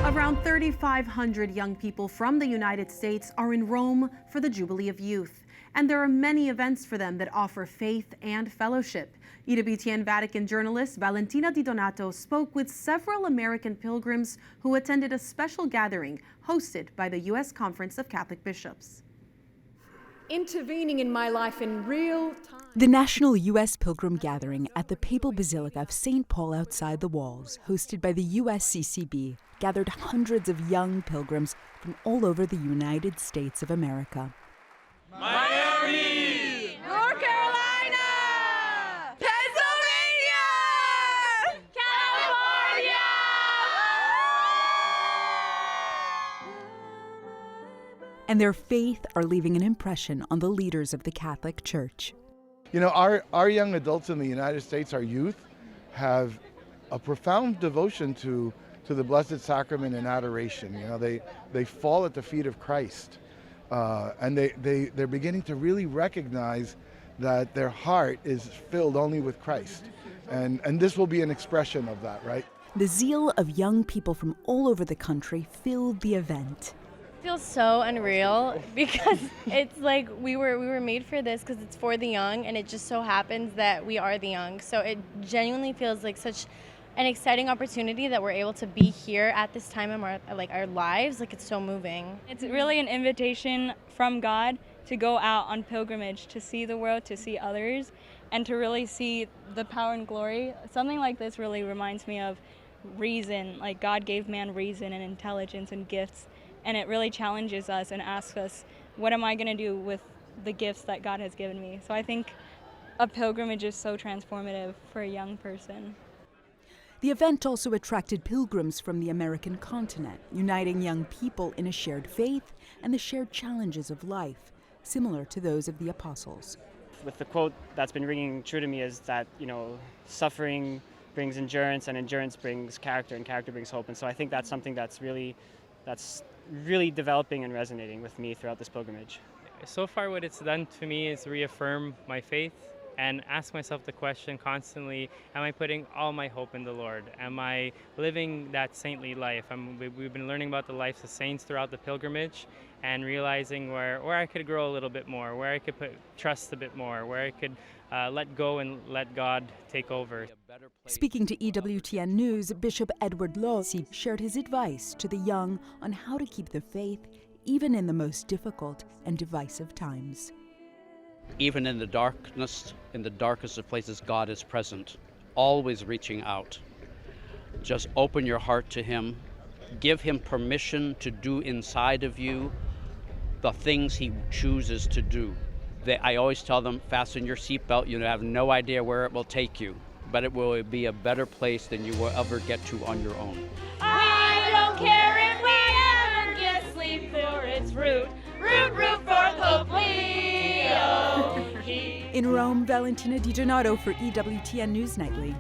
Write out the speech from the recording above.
Around 3,500 young people from the United States are in Rome for the Jubilee of Youth. And there are many events for them that offer faith and fellowship. EWTN Vatican journalist Valentina Di Donato spoke with several American pilgrims who attended a special gathering hosted by the U.S. Conference of Catholic Bishops. Intervening in my life in real time. The National U.S. Pilgrim Gathering at the Papal Basilica of St. Paul outside the walls, hosted by the USCCB, gathered hundreds of young pilgrims from all over the United States of America. Miami! North Carolina! Pennsylvania! California! And their faith are leaving an impression on the leaders of the Catholic Church. You know, our young adults in the United States, our youth, have a profound devotion to the Blessed Sacrament and adoration. You know, they fall at the feet of Christ. And they're beginning to really recognize that their heart is filled only with Christ. And this will be an expression of that, right? The zeal of young people from all over the country filled the event. It feels so unreal because it's like we were made for this because it's for the young, and it just so happens that we are the young. So it genuinely feels like such an exciting opportunity that we're able to be here at this time in our lives. Like, it's so moving. It's really an invitation from God to go out on pilgrimage, to see the world, to see others, and to really see the power and glory. Something like this really reminds me of reason. Like, God gave man reason and intelligence and gifts, and it really challenges us and asks us, what am I going to do with the gifts that God has given me? So I think a pilgrimage is so transformative for a young person. The event also attracted pilgrims from the American continent, uniting young people in a shared faith and the shared challenges of life, similar to those of the apostles. With the quote that's been ringing true to me is that, you know, suffering brings endurance, and endurance brings character, and character brings hope. And so I think that's something that's really developing and resonating with me throughout this pilgrimage. So far what it's done to me is reaffirm my faith and ask myself the question constantly, am I putting all my hope in the Lord? Am I living that saintly life? We've been learning about the lives of saints throughout the pilgrimage and realizing where I could grow a little bit more, where I could trust a bit more, where I could let go and let God take over. Speaking to EWTN News, Bishop Edward Losi shared his advice to the young on how to keep the faith even in the most difficult and divisive times. Even in the darkness, in the darkest of places, God is present, always reaching out. Just open your heart to Him. Give Him permission to do inside of you the things He chooses to do. I always tell them, fasten your seatbelt. You have no idea where it will take you, but it will be a better place than you will ever get to on your own. I don't care if we ever get sleep for its root. Root for the In Rome, Valentina Di Donato for EWTN News Nightly.